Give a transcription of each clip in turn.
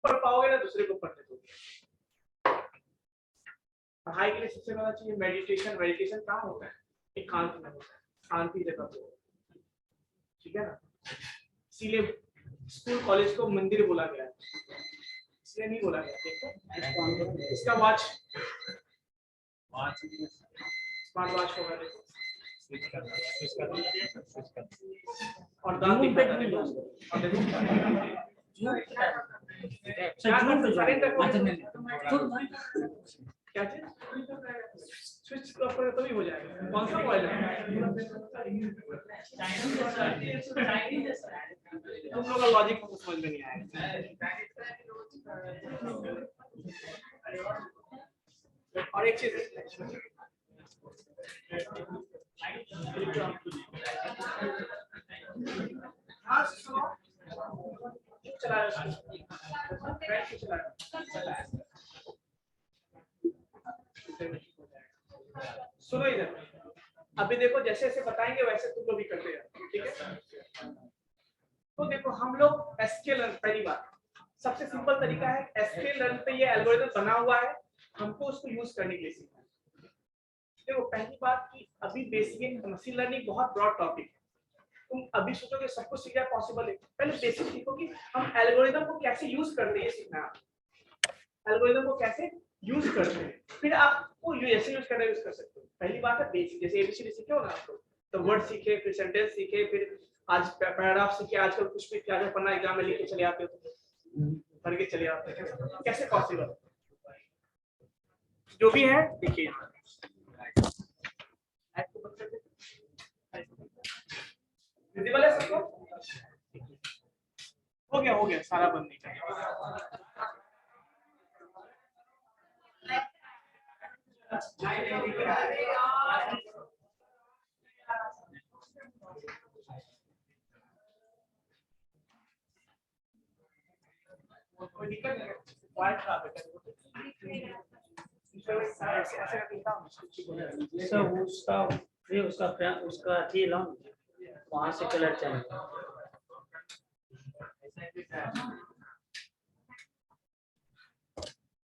पढ़ पाओगे ना दूसरे को पढ़ने दोगे। पढ़ाई के लिए सबसे पहला चाहिए मेडिटेशन। मेडिटेशन कहाँ होता है? एकांत में होता है, शांति जगह पे, ठीक है ना। इसीलिए स्कूल कॉलेज को मंदिर बोला गया है, इसलिए नहीं बोला गया। देखो इसका वॉच स्मार्ट वॉच होगा, देखो और दांत दिखाता है, और देखो क्या चीज स्विच करोगे तो भी हो जाएगा। कौन सा मोबाइल है? तुम लोग का लॉजिक हमको समझ में नहीं आएगा। और एक चीज सुनो इधर, अभी देखो जैसे जैसे बताएंगे वैसे तुम लोग भी करते रहो, ठीक है। तो देखो हम लोग एसक्यूएल लर्न, पहली बात सबसे सिंपल तरीका है, एसक्यूएल लर्न पे ये एल्गोरिथम बना हुआ है, हमको उसको यूज करने के लिए सीखना है। देखो पहली बात कि अभी बेसिक मशीन लर्निंग बहुत ब्रॉड टॉपिक है, तुम अभी सोचोगे सब कुछ सीखना पॉसिबल है। पहले बेसिक सीखो कि हम एल्गोरिथम को कैसे यूज करते हैं, सीखना है एल्गोरिथम को कैसे यूज करते हैं, फिर आपको ऐसे यूज करना यूज कर सकते हो। पहली बात है बेसिक, जैसे एबीसीडी सीखे हो ना आप लोग, तो वर्ड सीखे, फिर सेंटेंस सीखे, फिर आज पैराग्राफ सीखे। आजकल कुछ भी क्या पढ़ना एग्जाम में लिख के चले आते हो, पढ़ के चले आते हैं, कैसे पॉसिबल? जो भी है देखिए यहाँ विजिबल है सबको? हो गया सारा बंद नहीं चाहिए। कोई दिक्कत नहीं, वाइट खराब है उसका थी लॉन्ग वहां से कलर चाहिए।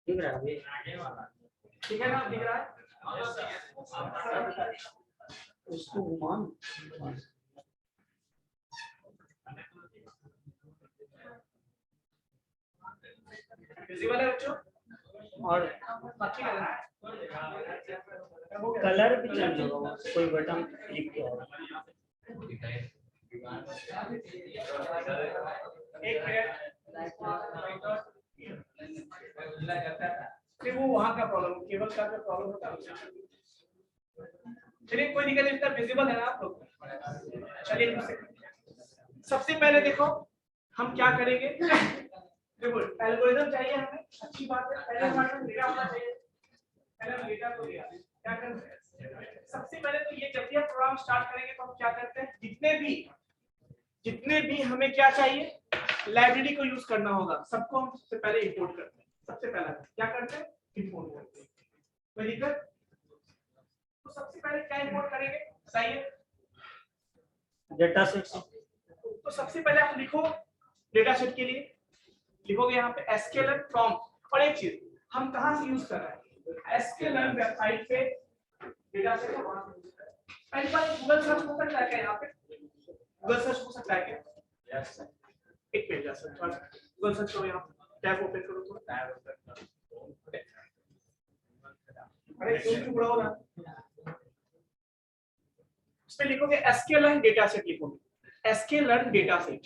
दिख रहा है, ठीक है ना, दिख रहा है उसको घुमान। विजिबल है बच्चों? और कलर भी चेंज होगा, कोई बटन क्लिक किया होगा। फिर वो वहां का प्रॉब्लम, केबल का जो प्रॉब्लम होता है। चलिए कोई दिक्कत नहीं, विजिबल है ना आप लोग? चलिए सबसे पहले देखो हम क्या करेंगे। देखो एल्गोरिथम चाहिए हमें, अच्छी बात है। पहले हमारे पास डेटा होना चाहिए, पहले हम डेटा को लिया क्या करते हैं। सबसे पहले तो ये जब भी हम प्रोग्राम स्टार्ट करेंगे तो हम क्या करते हैं, जितने भी हमें क्या चाहिए, लाइब्रेरी को यूज करना होगा, सबको हम सबसे पहले इंपोर्ट करते हैं। सबसे पहला क्या करते हैं, इंपोर्ट करते हैं। कोई दिक्कत? तो सबसे पहले क्या इंपोर्ट करेंगे, बताइए? Data set. तो सबसे पहले आप लिखो डेटा सेट के लिए, लिखोगे यहाँ पे एसक्यूएल फ्रॉम। और एक चीज हम कहाँ से यूज कर रहे हैं, एसक्यूएल वेबसाइट पे डेटा सेट को वहां से यूज कर रहे हैं। पहली बात गूगल सर्च हो सकता है क्या, यहाँ पे गूगल सर्च हो सकता है क्या? यस। एक मिनट गूगल सर्च करो, यहाँ टैब ओपन करो, थोड़ा टैब ओपन करो। अरे क्यों बुरा हो रहा? उसमें लिखोगे एसक्यूएल डेटा सेट, लिखोगे एसक्यूएल डेटा सेट।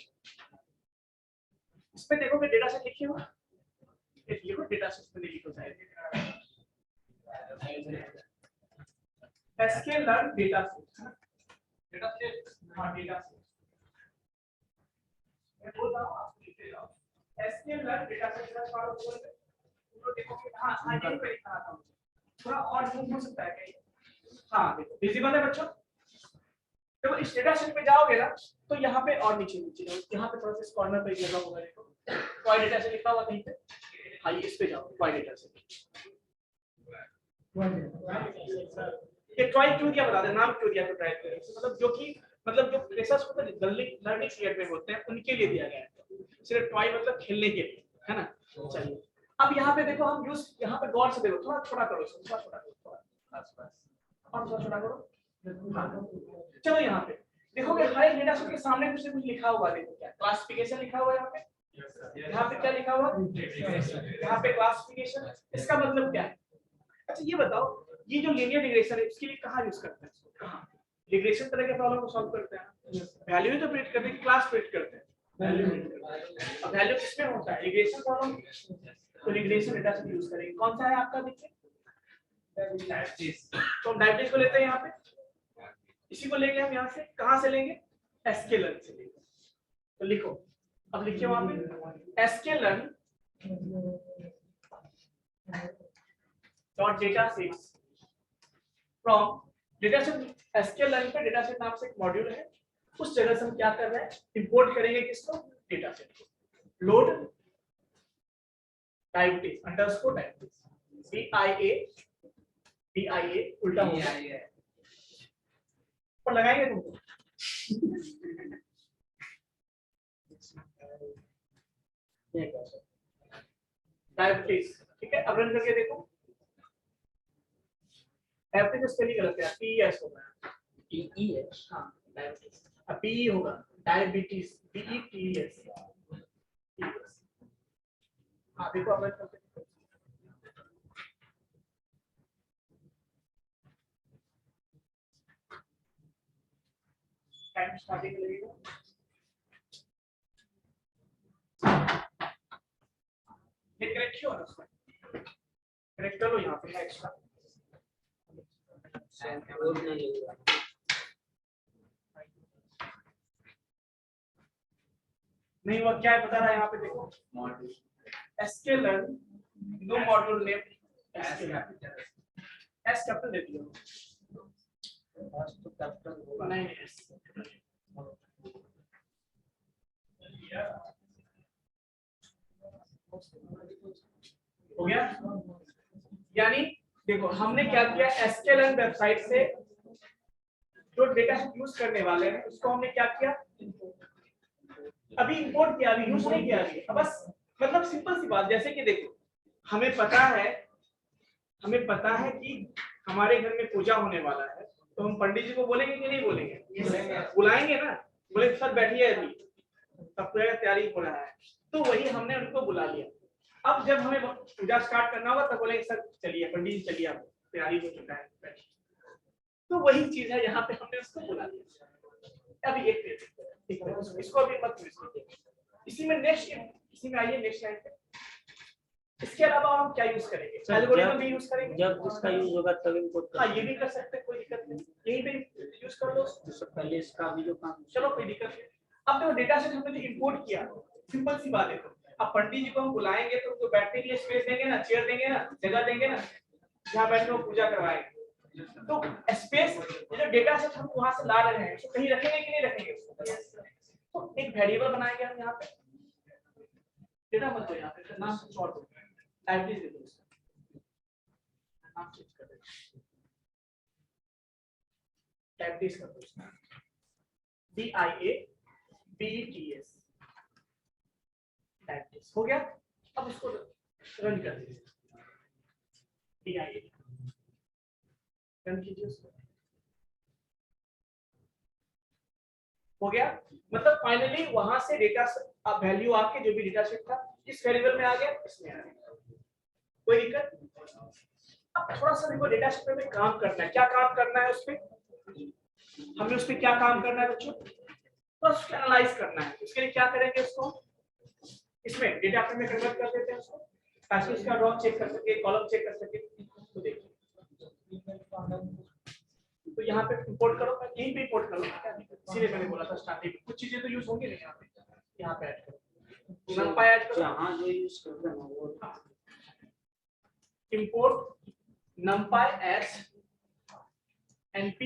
इसमें देखोगे डेटा सेट लिखे हो, लिखो डेटा सेट में लिखो SQL data set, data set, हाँ डेटा सेट। मैं बोल रहा हूँ आप लिखते जाओ एसक्यूएल डेटा सेट का पार्ट बोल के तो देखोगे। हाँ हाँ ये पे लिखा था, थोड़ा और मूव हो सकता है क्या? हाँ देखो विजिबल है बच्चों? देखो इस डेटा सेट पे जाओगे ना तो यहाँ पे और नीचे यहाँ पे थोड़ा सा इस कॉर्नर पे लगा होगा, देखो टॉय डेटा सेट लिखा हुआ कहीं पे। हाँ इस पे जाओ, टॉय डेटा सेट। ये टॉय क्यों दिया बता दे, नाम क्यों दिया टॉय? मतलब जो कि मतलब जो फ्रेशर्स को लर्निंग पीरियड में होते हैं उनके लिए दिया गया है। सिर्फ टॉय मतलब खेलने के लिए, है ना। चलिए अब यहाँ पे देखो हम यूज, यहाँ पे गौर से देखो, थोड़ा छोटा करो इसको, थोड़ा छोटा करो, थोड़ा और थोड़ा छोटा करो। हाँ चलो यहाँ पे देखोगे हर एक डेटा सेट के सामने कुछ ना कुछ लिखा हुआ है। देखो क्या क्लासिफिकेशन लिखा हुआ है यहाँ पे, यहाँ पे क्या लिखा हुआ है, यहाँ पे क्लासिफिकेशन। इसका मतलब क्या है? अच्छा ये बताओ, ये जो लीनियर रिग्रेशन है इसके लिए कहाँ यूज करते हैं इसको? कहाँ रिग्रेशन तरह के प्रॉब्लम को सॉल्व करते हैं? वैल्यू ही तो प्रिंट करते हैं, क्लास प्रिंट करते हैं, वैल्यू प्रिंट करते हैं। अब वैल्यू किसमें होता है? Regression problem. तो रिग्रेशन डेटा सेट यूज करेंगे। कौन सा है आपका? देखिए तो हम डायबिटीज को लेते हैं यहाँ पे, इसी को लेंगे हम यहाँ से। कहाँ से लेंगे? एसकेलर्न से लेंगे। तो लिखो, अब लिखिए वहां पे sklearn dot data sets from data set. Sklearn पे डेटा सेट नाम से एक मॉड्यूल है, उस जगह से हम क्या कर रहे हैं? इंपोर्ट करेंगे किसको? डेटा सेट को। Load diabetes underscore diabetes, DIA उल्टा हो गया पर लगाएंगे तुमको। डायबिटीज ठीक है। अब रन करके देखो, डायबिटीज स्पेलिंग गलत है, PES होगा, PES। हाँ डायबिटीज, अब PE होगा, डायबिटीज DETS। हाँ देखो अब रन करके टाइम स्टार्टिंग लगेगा। ये करेक्ट क्यों है उसमें? करेक्ट कर लो, यहाँ पे है एक्स्ट्रा। नहीं वो क्या है बता रहा है यहाँ पे देखो, एसकेलर्न दो मॉड्यूल नेम एस कैपिटल दे दिया, नहीं हो गया। यानी देखो हमने क्या किया, एसकेलर्न वेबसाइट से जो डेटा यूज करने वाले हैं उसको हमने क्या किया, अभी इंपोर्ट किया, अभी यूज नहीं किया अभी। अब बस मतलब सिंपल सी बात, जैसे कि देखो हमें पता है कि हमारे घर में पूजा होने वाला है, तो हम पंडित जी को बोलेंगे कि नहीं बोलेंगे? बुलाएंगे ना, बोले सर बैठिए अभी सब पूजा तैयारी हो रहा है, तो वही हमने उनको बुला लिया। अब जब हमें पूजा स्टार्ट करना होगा तब बोलेंगे सर चलिए पंडित जी चलिए, अब तैयारी हो चुका है बैठिए। तो वही चीज है, यहाँ पे हमने उसको बुला लिया। अभी एक ठीक है, इसको अभी मत मिस कीजिए। इसी में नेक्स्ट, इसी में आइए नेक्स्ट लाइन पे। इसके अलावा हम क्या यूज करेंगे? एल्गोरिथम भी यूज करेंगे। जब इसका यूज होगा तब इनपुट। हाँ ये भी कर सकते हैं, कोई दिक्कत नहीं, यहीं पे यूज कर लो। तो पहले इसका भी जो काम, चलो कोई दिक्कत नहीं। अब देखो डेटा सेट हमने जो इंपोर्ट किया, सिंपल सी बात है। अब पंडित जी को हम बुलाएंगे तो उनको बैठने के लिए स्पेस देंगे ना, चेयर देंगे ना, जगह देंगे ना, जहाँ बैठ के वो पूजा करवाएंगे। तो स्पेस जो डेटा सेट हम वहां से ला रहे हैं उसको कहीं रखेंगे कि नहीं रखेंगे? तो एक वेरिएबल बनाएंगे हम यहाँ पे, डेटा मत दो यहाँ पे, नाम छोड़ दो, एवरेज दे दो, नाम चेंज कर दो, एवरेज कर दो, DIABETS एवरेज हो गया। अब इसको रन कर दीजिए, DIA रन कीजिए उसको, हो गया। मतलब फाइनली वहां से डेटा वैल्यू आके जो भी डेटा सेट था इस वेरिएबल में आ गया, इसमें आ गया, कोई दिक्कत। अब थोड़ा सा देखो डेटा सेट में काम करना है, क्या काम करना है उसपे, हमें उसपे क्या काम करना है बच्चों? बस उसको एनालाइज करना है। इसके लिए क्या करेंगे, उसको इसमें डेटा फ्रेम में कन्वर्ट कर देते हैं उसको, ताकि उसका रो चेक कर सके, कॉलम चेक कर सके। तो देखिए तो यहाँ पे इंपोर्ट करो, यहीं पे इंपोर्ट करो, सीधे मैंने बोला था स्टार्टिंग में कुछ चीजें तो यूज होंगी नहीं, यहाँ पे ऐड करो, नंपाई ऐड करो, जहाँ जो यूज करते हैं वो import numpy as np।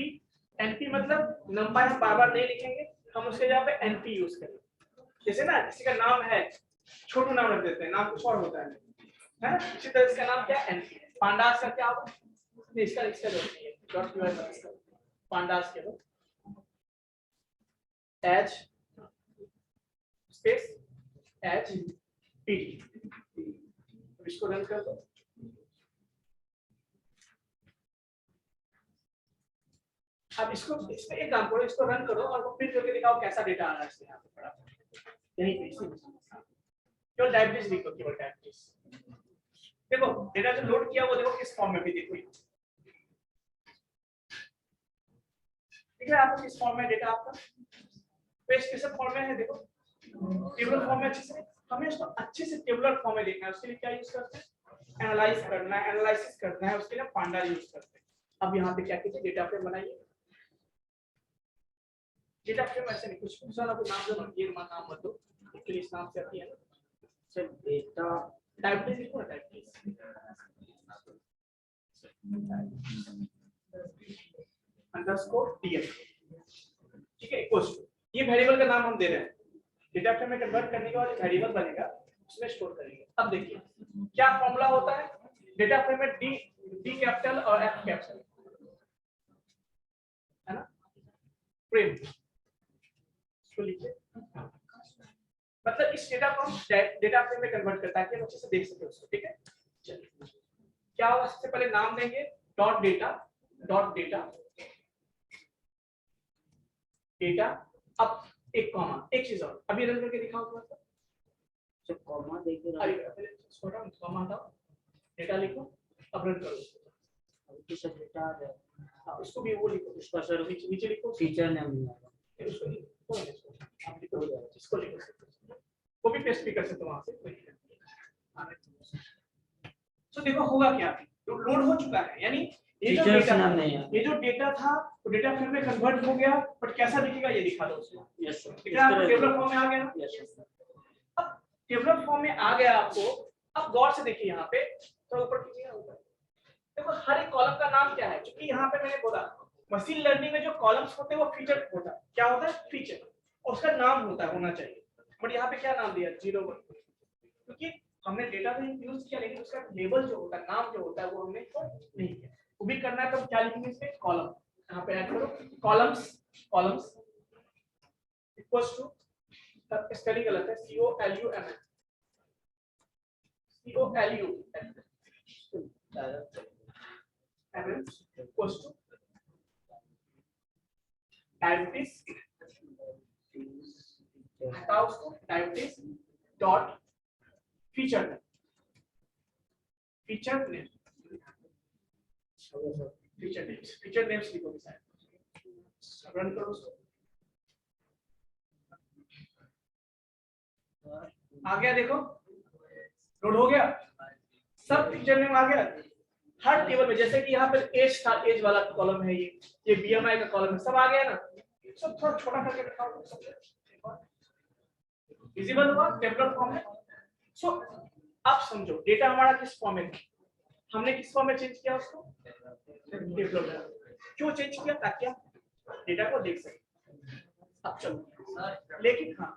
np मतलब नंपाई हम बार-बार नहीं लिखेंगे, हम उसके जगह पे np यूज करेंगे। जैसे ना किसी का नाम है, छोटू नाम रख देते हैं, नाम कुछ और होता है ना, इसी तरह इसका नाम क्या है? np। पांडास का क्या होगा? इसका जरूरत नहीं है, डॉट यूएस पांडास के लो, एज स्पेस एज PD। इसको रन कर दो। अब इसको इसमें एक काम करो, इसको रन करो और वो प्रिंट करके दिखाओ कैसा डेटा आ रहा है इसके यहाँ पे पड़ा यहीं पे केवल डायबिटीज लिखो, केवल डायबिटीज। देखो डेटा जो लोड किया वो देखो किस फॉर्म में भी देखो ठीक है आपको किस फॉर्म में डेटा आपका पेज किस फॉर्म में है देखो टेबुलर फॉर्म में अच्छे से हमें इसको अच्छे से टेबुलर फॉर्म में देखना है उसके लिए क्या यूज करते हैं एनालाइज करना है एनालिसिस करना है उसके लिए पांडा यूज करते हैं। अब यहाँ पे क्या कीजिए डेटा फ्रेम बनाइए डेटा फ्रेम ऐसे नहीं कुछ दूसरा कोई नाम दो ये नाम मत दो इसके इस नाम से आती है ना सर डेटा डायबिटीज लिखो ना डायबिटीज अंडरस्कोर डीएफ ठीक है इक्वल्स टू ये वेरिएबल का नाम हम दे रहे हैं डेटा फ्रेम में कन्वर्ट करने के बाद वेरिएबल बनेगा उसमें स्टोर करेंगे। अब देखिए क्या फॉर्मूला होता है डेटा फ्रेम में डी कैपिटल और एफ कैपिटल है ना फ्रेम इसको लिखिए मतलब इस डेटा को हम डेटा फ्रेम में कन्वर्ट करता है कि हम अच्छे से देख सके उसको ठीक है। चलिए क्या होगा सबसे पहले नाम देंगे डॉट डेटा डेटा अब एक कॉमा एक चीज और अभी रन करके दिखाओ थोड़ा सा जब कॉमा देके अरे छोटा कॉमा हटाओ डेटा लिखो अब रन करो अभी किस डेटा आ रहा है हाँ उसको भी वो लिखो उसका सर नीचे लिखो फीचर नेम नहीं आ रहा उसको लिखो आप लिखो इसको लिखो वो भी पेस्ट भी कर सकते हो वहां से कोई तो देखो होगा क्या लोड हो चुका है यानी ये जो डेटा था वो डेटा फ्रेम में कन्वर्ट हो गया बट कैसा दिखेगा ये दिखा दो उसको यस सर टेबलर फॉर्म में आ गया ना यस सर अब टेबलर फॉर्म में आ गया आपको अब गौर से देखिए यहाँ पे थोड़ा ऊपर कीजिए ऊपर देखो हर एक कॉलम का नाम क्या है क्योंकि यहाँ पे मैंने बोला मशीन लर्निंग में जो कॉलम्स होते हैं वो फीचर होता है क्या होता है फीचर और उसका नाम होता है होना चाहिए बट यहाँ पे क्या नाम दिया 0 1 क्योंकि हमने डेटा तो यूज किया लेकिन उसका लेबल जो होता है नाम जो होता है वो हमने नहीं किया वो भी करना है तो क्या लिखेंगे इसमें कॉलम यहाँ पे ऐड करो कॉलम्स इक्वल्स टू स्पेलिंग गलत है COLUM इक्वल्स टू डायबिटीज हटाओ उसको diabetes dot feature name feature names लिखोगे शायद रन करो उसको आ गया देखो लोड हो गया सब फीचर नेम आ गया हर टेबल में जैसे कि यहाँ पर एज था एज वाला कॉलम है ये बीएमआई का कॉलम है सब आ गया ना सब थोड़ा छोटा करके दिखाओ विजिबल हुआ टेबलर फॉर्म में सो आप समझो डेटा हमारा किस फॉर्म में हमने किस फॉर्म में चेंज किया उसको टेबलर क्यों चेंज किया ताकि हम डेटा को देख सकें। अब चलो लेकिन हाँ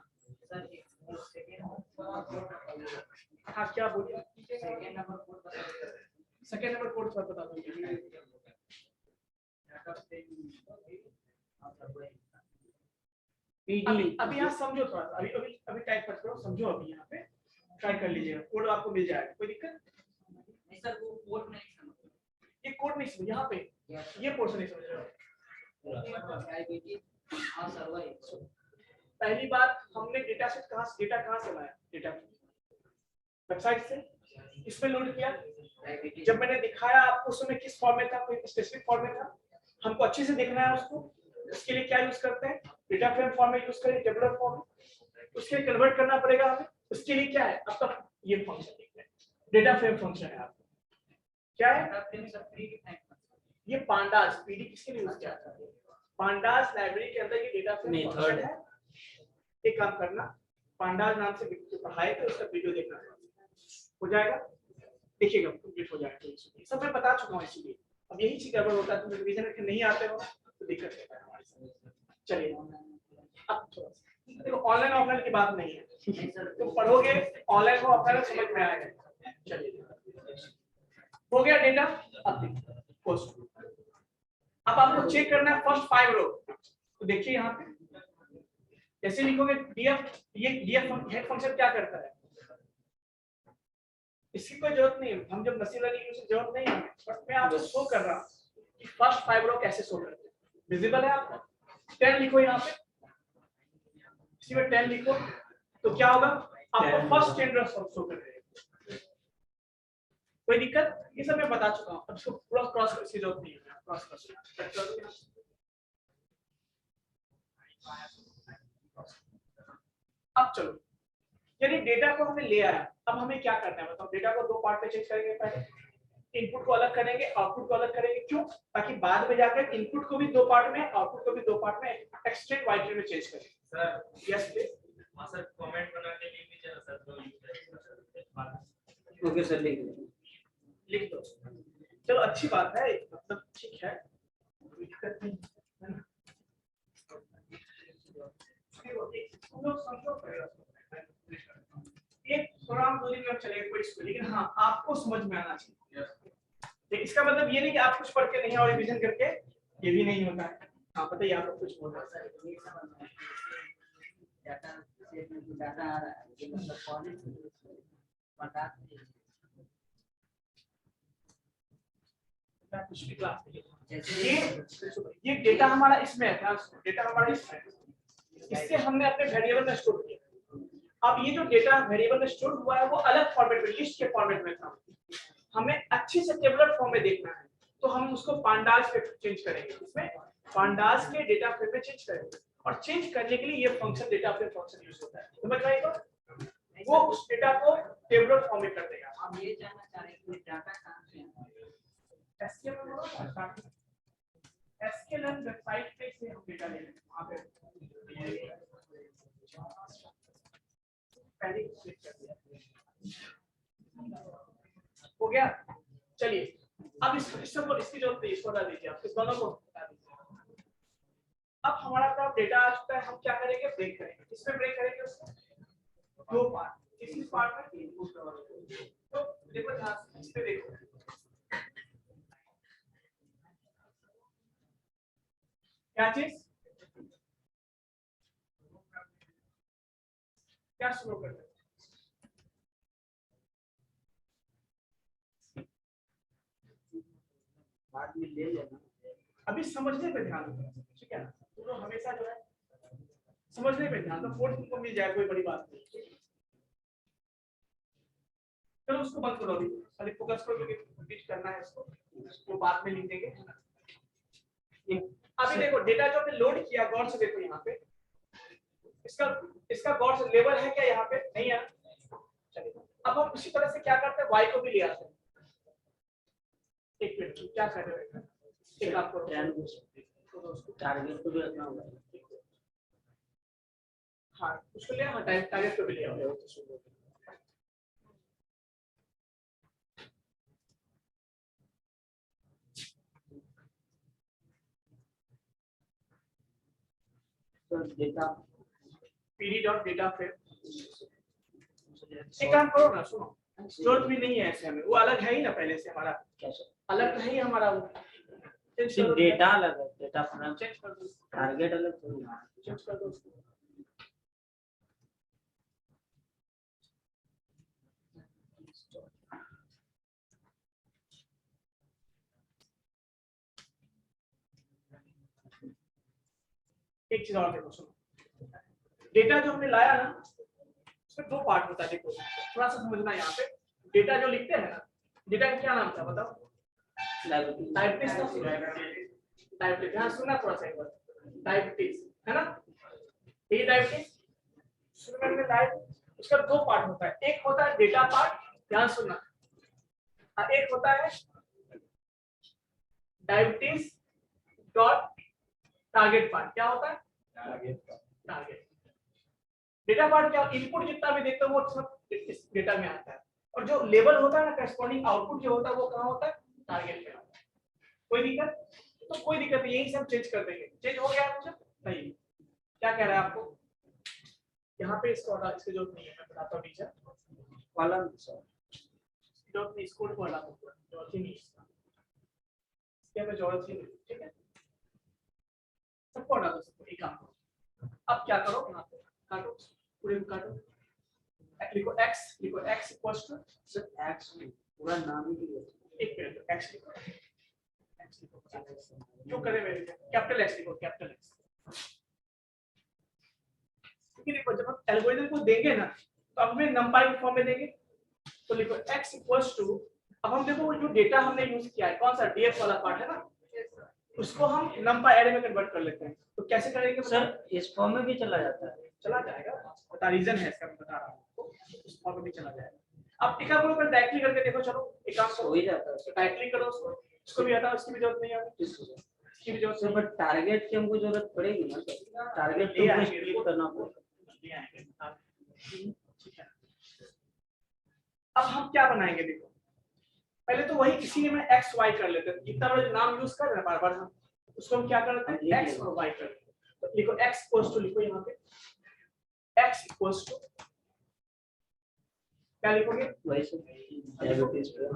क्या बोलिए सेकेंड नंबर कोड सर बता दो अभी यहाँ समझो थोड़ा सा अभी टाइप कर करो समझो अभी यहाँ पे ट्राई कर लीजिएगा कोड आपको मिल जाएगा कोई दिक्कत नहीं सर वो कोड नहीं समझ ये कोड नहीं समझ यहाँ पे ये पोर्शन नहीं समझ रहा पहली बात हमने डेटा सेट कहाँ से लाया डेटा वेबसाइट से इसमें लोड किया जब मैंने दिखाया आपको उसमें किस फॉर्म में था कोई स्पेसिफिक फॉर्म में था हमको अच्छे से देखना है उसको उसके लिए क्या यूज करते हैं डेटा फ्रेम फॉर्म में यूज करें टेबलर फॉर्म उसके लिए कन्वर्ट करना पड़ेगा हमें उसके लिए क्या है आपका ये फंक्शन डेटा फ्रेम फंक्शन है आपको क्या है ये पांडास पीडी किसके लिए यूज किया था पांडास लाइब्रेरी के अंदर ये डेटा फ्रेम फंक्शन है एक काम करना पांडास नाम से पढ़ाए तो उसका वीडियो देखना हो जाएगा देखिएगा कंप्लीट हो जाएगा सब मैं बता चुका हूँ इसलिए अब यही चीज गड़बड़ होता है तो रिवीजन नहीं आते हो तो दिक्कत होता है हमारे साथ। चलिए अब थोड़ा सा देखो ऑनलाइन ऑफलाइन की बात नहीं है तो पढ़ोगे ऑनलाइन को ऑफलाइन समझ में आएगा। चलिए हो गया डेटा अब आपको चेक करना है फर्स्ट 5 रो तो देखिए यहाँ पे जैसे लिखोगे डीएफ ये डीएफ हेड फंक्शन क्या करता है इसकी कोई जरूरत नहीं है, हम जब मशीन लर्निंग की जरूरत नहीं है, बट मैं आपको शो कर रहा हूँ कि फर्स्ट 5 रो कैसे शो करते हैं। विजिबल है आपको? 10 लिखो यहाँ पे, इसी में 10 लिखो तो क्या होगा, आपको फर्स्ट 10 रो शो कर रहे हैं। कोई दिक्कत? ये सब मैं बता चुका हूँ, अब इसको पूरा क्रॉस करने की जरूरत नहीं है, क्रॉस कर। अब चलो, यदि डेटा को हमने ले आया, अब हमें क्या करना है बताओ। डेटा को 2 पार्ट में चेंज करेंगे, पहले इनपुट को अलग करेंगे, आउटपुट को अलग करेंगे। क्यों? ताकि बाद में जाकर इनपुट को भी 2 पार्ट में, आउटपुट को भी 2 पार्ट में एक्सटेंड वाइड में चेंज करेंगे। Sir yes please. हां सर, कमेंट बना के लिख दीजिए ना सर, तो यूज है। ओके सर, लिख दो। चलो अच्छी बात है, मतलब ठीक है, दिक्कत नहीं है ना। हम लोग समझो एक थोड़ा हम दूरी में चलेंगे कोई इसको, लेकिन हाँ आपको समझ में आना चाहिए। yes. इसका मतलब ये नहीं कि आप कुछ पढ़ के नहीं और रिवीजन करके, ये भी नहीं होता है। हाँ बताइए, आपको कुछ बोल रहा है डाटा आ रहा है, ये मतलब कुछ भी क्लास ये डेटा हमारा इसमें है, डेटा हमारा इसमें है, इससे हमने अपने वेरिएबल में स्टोर किया। अब ये जो डेटा वेरिएबल में स्टोर हुआ है वो अलग फॉर्मेट में, लिस्ट के फॉर्मेट में था, हमें अच्छे से टेबुलर फॉर्म में देखना है, तो हम उसको पांडास पे चेंज करेंगे। इसमें पांडास के डेटा फ्रेम में चेंज करेंगे, और चेंज करने के लिए ये function data frame function use होता है। समझ में आएगा? वो उस डेटा को टेबुलर फॉर्म में कर देगा। हम ये जानना चाह रहे हैं कि डाटा कहां से है। एसक्यूएल वेबसाइट पे से हम डेटा ले लेंगे, वहां पे पहले क्लिक कर दिया, हो गया। चलिए अब इसकी जरूरत नहीं, इसको हटा दीजिए, आप इस दोनों को हटा दीजिए। अब हमारा काम डेटा आ चुका है, हम क्या करेंगे, ब्रेक करेंगे। किसमें ब्रेक करेंगे? उसको 2 पार्ट, इसी पार्ट में इनपुट करेंगे। तो देखो ध्यान से, इस पे देखो, क्या चीज, क्या शुरू करते हैं? बाद में ले लेना, अभी समझने पे ध्यान दो, ठीक है? तो हमेशा जो है समझने पे ध्यान दो, फोर्थ को मिल जाए कोई बड़ी बात नहीं, ठीक है? चलो उसको बंद करो, अभी फोकस करो, क्योंकि रीच करना है इसको बाद में लिख देंगे। अभी देखो डेटा जो हमने लोड किया, गौर से देखो यहाँ पे, इसका गौर से लेवल है क्या यहाँ पे? नहीं है। चलिए अब हम उसी तरह से क्या करते हैं, y को भी ले आते हैं। एक मिनट, क्या कर रहे हो? एक आपको टारगेट को भी रखना होगा। हाँ उसको ले, हाँ टारगेट को भी ले आओ। डेटा pd.data फ्रेम, एक काम करो ना, सुनो, जरूरत भी नहीं है ऐसे, हमें वो अलग है ही ना पहले से, हमारा अलग तो है ही हमारा, वो डेटा अलग है, डेटा फ्रेम चेंज कर दो, टारगेट अलग चेंज कर दो उसको। एक चीज और देखो, सुनो, डेटा जो हमने लाया ना, उसमें 2 पार्ट होता है। देखो थोड़ा सा समझना, यहाँ पे डेटा जो लिखते हैं ना, डेटा का क्या नाम था बताओ? डायबिटीज था। डायबिटीज, हाँ सुनना थोड़ा सा एक बार, डायबिटीज है ना, ये डायबिटीज सुनने में डायबिटीज, उसका 2 पार्ट होता है। एक होता है डेटा पार्ट, ध्यान सुनना, एक होता है डायबिटीज डॉट टारगेट पार्ट। क्या होता है? टारगेट। डेटा पार्ट क्या, इनपुट जितना भी देखते हो वो सब इस डेटा में आता है, और जो लेवल होता है ना, करस्पॉन्डिंग आउटपुट जो होता है वो कहाँ होता है? टारगेट पे आता है। कोई दिक्कत? तो कोई दिक्कत नहीं, यही सब चेंज कर देंगे। चेंज हो गया कुछ नहीं? क्या कह रहा है आपको यहाँ पे? इसको हटा, इसकी जरूरत नहीं है, मैं बताता हूँ टीचर, कॉलम जरूरत नहीं, इसको हटा दो, जरूरत ही नहीं इसका, इसके हमें जरूरत ही नहीं, ठीक है? सबको हटा दो, सबको, एक काम करो। अब क्या करो, यहाँ पे काटो, पूरे को काटो, लिखो x equals to sir x पूरा नाम ही लिखो। एक मिनट x लिखो क्यों करे मेरे कैपिटल x लिखो कैपिटल x। क्योंकि देखो जब हम एल्गोरिथम को देंगे ना तो अब हमें नंपाई फॉर्म में देंगे तो लिखो x इक्वल्स टू अब हम देखो जो डेटा हमने यूज किया है कौन सा df वाला पार्ट है ना उसको हम नंपाई एरे में कन्वर्ट कर लेते हैं तो कैसे करेंगे सर इस फॉर्म में भी चला जाता है। चला जाएगा बता रीजन है इसका मैं बता रहा हूं इस फॉर्म में भी चला जाएगा। अब एक आप लोग डायरेक्टली करके देखो चलो एक काम हो ही जाता है डायरेक्टली करो उसको इसको भी हटाओ इसकी भी जरूरत नहीं है इसकी भी जरूरत सर बट टारगेट की हमको जरूरत पड़ेगी ना सर टारगेट ले को आएंगे क्लिक करना पड़ेगा। ले आएंगे ठीक है। अब हम क्या बनाएंगे देखो पहले तो वही इसी में x y कर लेते हैं इतना बड़ा जो नाम यूज कर रहे हैं बार-बार हम उसको हम क्या करते हैं x और y करते हैं तो लिखो x इक्वल्स टू लिखो यहाँ पे x इक्वल्स टू क्या लिखोगे वही सर डायबिटीज पे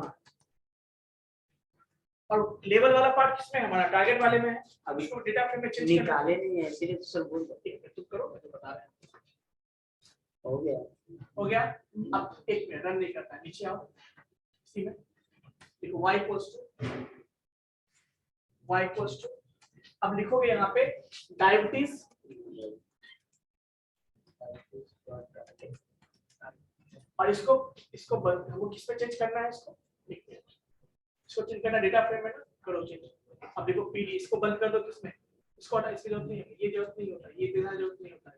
और लेवल वाला पार्ट किसमें है हमारा टारगेट वाले में है अब इसको डेटा फ्रेम में चेंज करना निकाले नहीं है इसीलिए तो सर बोल रहे हैं। तुम करो मैं तो बता रहा हूं हो गया हो गया। अब एक मिनट रन नहीं करता नीचे आओ इसी में देखो y इक्वल्स टू अब लिखोगे यहाँ पे डायबिटीज और इसको हमको किस पे चेंज करना है इसको चेंज करना डेटा फ्रेम में ना करो चेंज। अब देखो पीडी इसको बंद कर दो किसमें इसको हटा इसकी जरूरत नहीं है ये जरूरत नहीं होता ये देना जरूरत नहीं होता है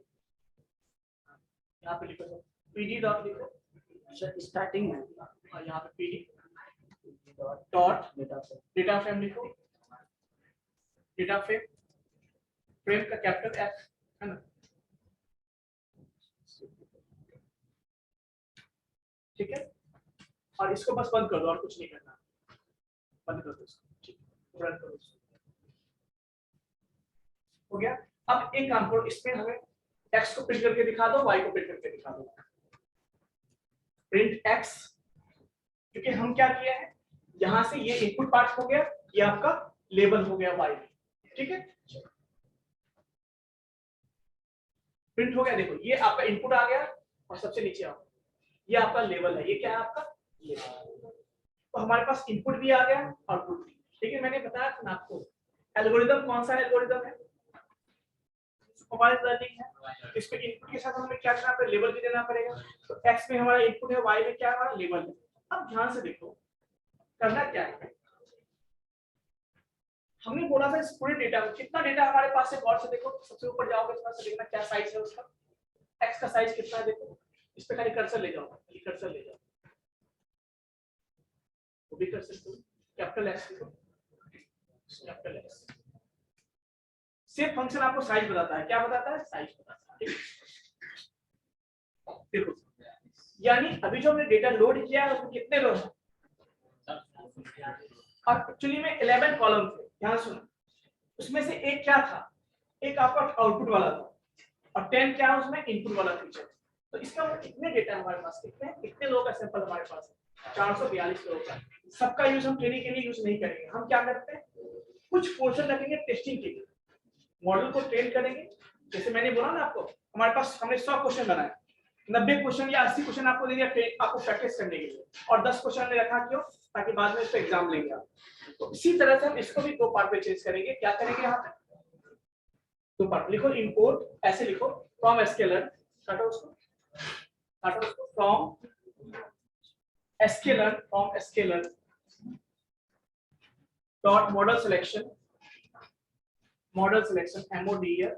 यहाँ पे लिखो पीडी डॉट लिखो सर स्टार्टिंग में और यहाँ पे पीडी डॉट डेटा फ्रेम लिखो डेटा फ्रेम का कैपिटल F है ना ठीक है और इसको बस बंद कर दो और कुछ नहीं करना बंद कर दो इसको ठीक है रन करो इसको हो गया। अब एक काम करो इसमें हमें x को प्रिंट करके दिखा दो y को प्रिंट करके दिखा दो प्रिंट x क्योंकि हम क्या किया है यहां से ये इनपुट पार्ट हो गया ये आपका लेबल हो गया y ठीक है प्रिंट हो गया देखो ये आपका इनपुट आ गया और सबसे नीचे आओ ये आपका लेवल है ये क्या है आपका लेवल तो हमारे पास इनपुट भी आ गया आउटपुट भी लेकिन मैंने बताया था ना आपको एल्गोरिदम कौन सा एल्गोरिदम है सुपरवाइज्ड लर्निंग है इसमें इनपुट के साथ हमें क्या करना पड़ेगा लेबल भी देना पड़ेगा तो x में हमारा इनपुट है y में क्या है हमारा लेबल है। अब ध्यान से देखो करना क्या है हमने बोला था इस पूरे डेटा में कितना डेटा हमारे पास है गौर से देखो सबसे ऊपर जाओगे थोड़ा सा देखना क्या साइज है उसका x का साइज कितना है देखो इस पे खाली कर्सर ले जाओ कर्सर ले जाओ वो भी कर सकते हो कैपिटल S लिखो कैपिटल S सेव फंक्शन आपको साइज बताता है क्या बताता है साइज बताता है ठीक देखो यानी अभी जो हमने डेटा लोड किया है उसमें कितने रो हैं और एक्चुअली में 11 कॉलम थे ध्यान सुनो उसमें से एक क्या था एक आपका आउटपुट वाला था और 10 क्या है उसमें इनपुट वाला फीचर तो इसका मतलब कितने डेटा हमारे पास कितने लोगों का सैंपल हमारे पास है 442 लोगों का सबका यूज हम ट्रेनिंग के लिए यूज नहीं करेंगे हम क्या करते हैं कुछ पोर्शन रखेंगे टेस्टिंग के लिए मॉडल को ट्रेन करेंगे जैसे मैंने बोला ना आपको हमारे पास हमने 100 क्वेश्चन बनाए 90 क्वेश्चन या 80 क्वेश्चन आपको दे दिया आपको प्रैक्टिस करने के लिए और 10 क्वेश्चन हमने रखा क्यों ताकि बाद में इसको एग्जाम लेंगे आप तो इसी तरह से हम इसको भी दो पार्ट में चेंज करेंगे क्या करेंगे यहाँ पे दो पार्ट लिखो इंपोर्ट ऐसे लिखो फ्रॉम sklearn काटो उसको from sklearn dot model selection MODL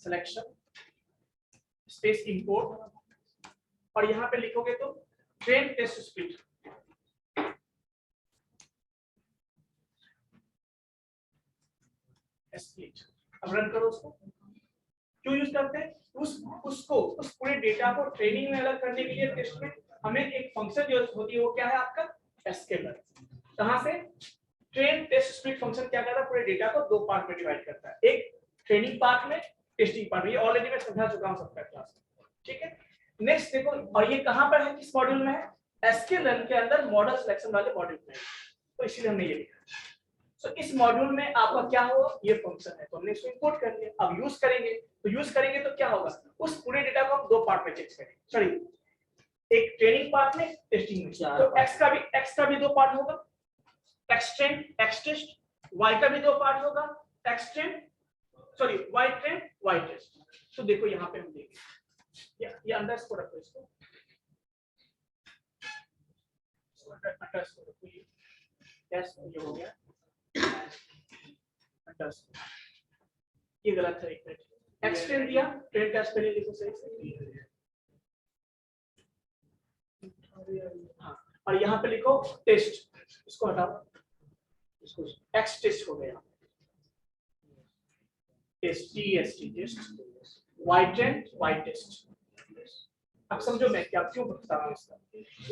selection space import और यहाँ पे लिखोगे तो train test split split अब रन करो उसको क्यों यूज करते हैं उस पूरे डेटा को ट्रेनिंग में अलग करने के लिए टेस्ट में हमें एक फंक्शन जो होती है वो क्या है आपका स्केलर कहां से ट्रेन टेस्ट स्प्लिट फंक्शन क्या करता है पूरे डेटा को दो पार्ट में डिवाइड करता है एक ट्रेनिंग पार्ट में टेस्टिंग पार्ट में ये ऑलरेडी मैं समझा चुका हूं सबका क्लास में ठीक है नेक्स्ट देखो और ये कहां पर है किस मॉड्यूल में है sklearn के अंदर मॉडल सिलेक्शन वाले मॉड्यूल में तो इसीलिए हमने ये लिखा तो इस मॉड्यूल में आपका क्या होगा ये फंक्शन है तो हमने इसको इंपोर्ट कर लिया अब यूज करेंगे तो क्या होगा उस पूरे डेटा को हम दो पार्ट में चेंज करेंगे सॉरी एक ट्रेनिंग पार्ट में, टेस्टिंग में। तो x का भी 2 पार्ट होगा, x train x test, y का भी 2 पार्ट होगा, x train sorry y train y test. तो देखो यहाँ पे हम देखेंगे ये अंडरस्कोर रखो, इसको अंडरस्कोर रखो, ये टेस्ट ये हो गया अंडरस्कोर, ये गलत है, एक मिनट x ट्रेन दिया, ट्रेन टेस्ट पहले लिखो सही से, हाँ, और यहाँ पे लिखो टेस्ट, इसको हटाओ, इसको x टेस्ट हो गया, test test, y train y test. अब समझो मैं क्या क्यों बता रहा हूँ इसका,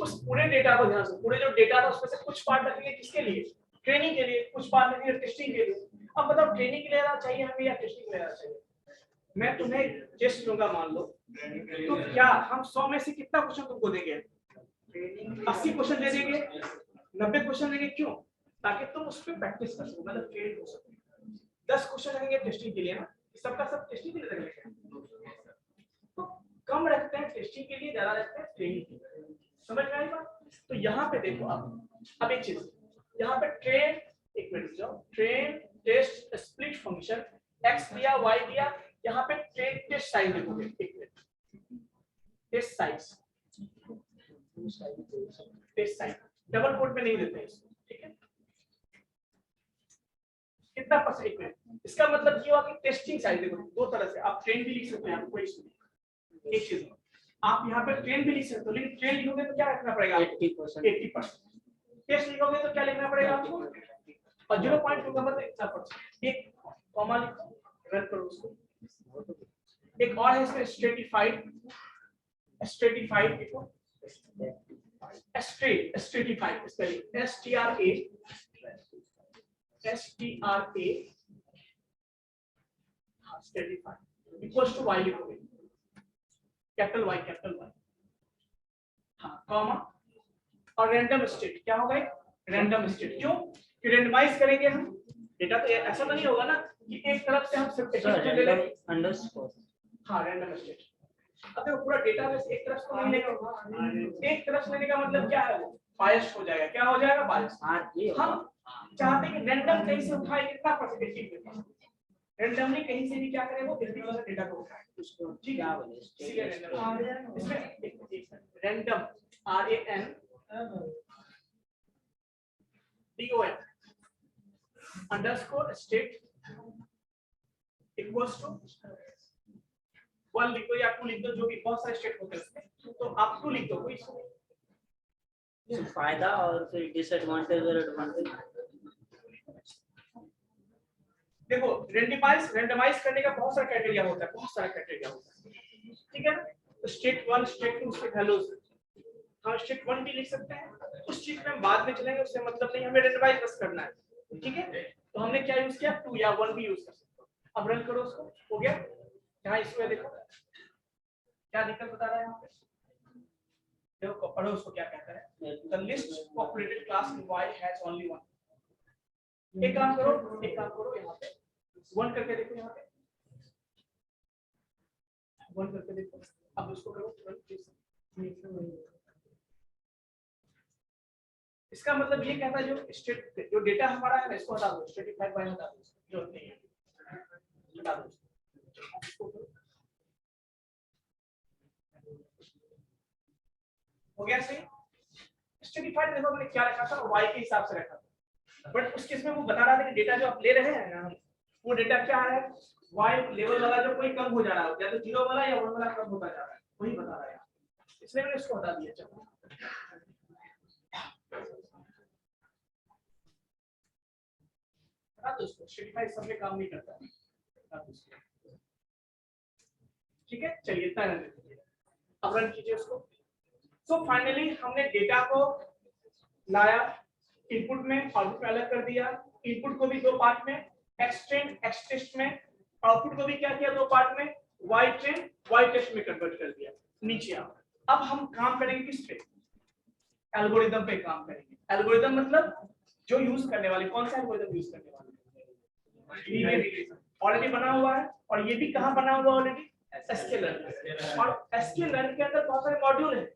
उस पूरे डेटा को ध्यान से, पूरे जो डेटा था उसमें से कुछ पार्ट रखेंगे किसके लिए, ट्रेनिंग के लिए, कुछ पार्ट रखेंगे टेस्टिंग के लिए। अब बताओ ट्रेनिंग के लिए लेना चाहिए हमें या टेस्टिंग के लिए लेना चाहिए? मैं तुम्हें टेस्ट लूंगा मान लो, तो क्या हम 100 में से कितना क्वेश्चन तुमको देंगे? 80 क्वेश्चन दे देंगे, 90 क्वेश्चन देंगे, क्यों? ताकि तुम उस पर प्रैक्टिस कर सको, मतलब ट्रेन हो सको। 10 क्वेश्चन रहेंगे टेस्टिंग के लिए ना, सबका सब टेस्टिंग के लिए रखेंगे, तो कम रखते हैं टेस्टिंग के लिए, ज्यादा रखते हैं ट्रेनिंग के लिए। समझ में आई बात? तो यहाँ पे देखो अब एक चीज, यहाँ पे ट्रेन, एक मिनट जाओ, train test split function x दिया y दिया, यहाँ पे ट्रेन टेस्ट साइज देखोगे, एक minute, test size double quote में नहीं देते हैं इसको, ठीक है? कितना परसेंट, एक मिनट, इसका मतलब ये हुआ कि टेस्टिंग साइज देखो दो तरह से, आप ट्रेन भी लिख सकते हैं, कोई एक चीज आप यहाँ पे ट्रेन भी लिख सकते हो, लेकिन ट्रेन लिखोगे तो क्या रखना पड़ेगा? 80%। टेस्ट लिखोगे तो क्या लिखना पड़ेगा आपको? और 0.2 का मतलब इतना परसेंट, एक कॉमा लिखो, रन करो उसको। एक और है इसमें स्ट्रेटिफाइड, स्ट्रेटिफाइड लिखो, stratified spelling STRA stratified equals to y लिखोगे, कैपिटल Y, हाँ, कॉमा, और रैंडम स्टेट क्या होगा? रैंडम स्टेट, क्यों? कि रैंडमाइज करेंगे हम डेटा, तो ऐसा तो नहीं होगा ना कि एक तरफ से हम सिर्फ ले लेंगे अंडरस्कोर, हाँ, रैंडम स्टेट। अब देखो पूरा डेटाबेस एक तरफ से नहीं लेगा, एक तरफ से लेने का मतलब क्या है? वो बायस्ड हो जाएगा, क्या हो जाएगा? बायस्ड। हम चाहते हैं कि रैंडम कहीं से उठाए, कितना परसेंटेज रैंडमली कहीं से भी क्या करें, वो 80% डेटा को उठाए, उसको ठीक है बोले, इसलिए रैंडम, इसमें random RANDOM underscore state equals to 1 लिख दो या 2 लिख दो, जो भी बहुत सारे स्टेट होते हैं उसमें, तो आप 2 लिख दो, कोई तो फायदा और फिर डिसएडवांटेज और एडवांटेज। देखो रेंडमाइज करने का बहुत सारा क्राइटेरिया होता है, बहुत सारा क्राइटेरिया होता है, ठीक है ना? तो स्टेट 1 स्टेट 2 स्टेट हेलो, हम स्टेट 1 भी लिख सकते हैं, उस चीज में हम बाद में चलेंगे, उससे मतलब नहीं, हमें रेंडमाइज बस करना है, ठीक है? तो हमने क्या यूज किया? 2 या 1 भी यूज कर सकते हो। अब रन करो उसको, हो गया? यहाँ इसमें देखो क्या दिक्कत बता रहा है, यहाँ पे देखो, पढ़ो उसको क्या कहता है, the list populated class in y has only 1। एक काम करो यहाँ पे 1 करके देखो, यहाँ पे 1 करके देखो, अब उसको करो तुरंत। इसका मतलब ये कहता है जो डेटा हमारा है ना, इसको हटा दो, स्ट्रेटिफाइड बाय हटा दो, जरूरत नहीं है, हटा दो। हो गया सही? स्ट्रेटिफाइड देखो मैंने क्या रखा था, y के हिसाब से रखा था, बट उस केस में वो बता रहा था कि डेटा जो आप ले रहे हैं ना, वो डेटा क्या है, y लेवल वाला जो कोई कम हो जा रहा है, या तो 0 वाला या 1 वाला कम होता जा रहा है, वही बता रहा है, इसलिए मैंने इसको हटा दिया। चलो दोस्तों, स्ट्रेटिफाइड सब में काम नहीं करता है, ठीक है? चलिए इतना रन कीजिए, अब रन कीजिए उसको। सो फाइनली हमने डेटा को लाया, इनपुट में आउटपुट में अलग कर दिया, इनपुट को भी 2 पार्ट में, x ट्रेन x टेस्ट में, आउटपुट को भी क्या किया 2 पार्ट में, y ट्रेन y टेस्ट में कन्वर्ट कर दिया। नीचे आओ, अब हम काम करेंगे किस पे? एल्गोरिदम पे काम करेंगे। एल्गोरिदम मतलब जो यूज करने वाले, कौन सा एल्गोरिदम यूज करने वाले? ऑलरेडी बना हुआ है, और ये भी कहाँ बना हुआ ऑलरेडी? sklearn। और sklearn के अंदर बहुत सारे मॉड्यूल हैं,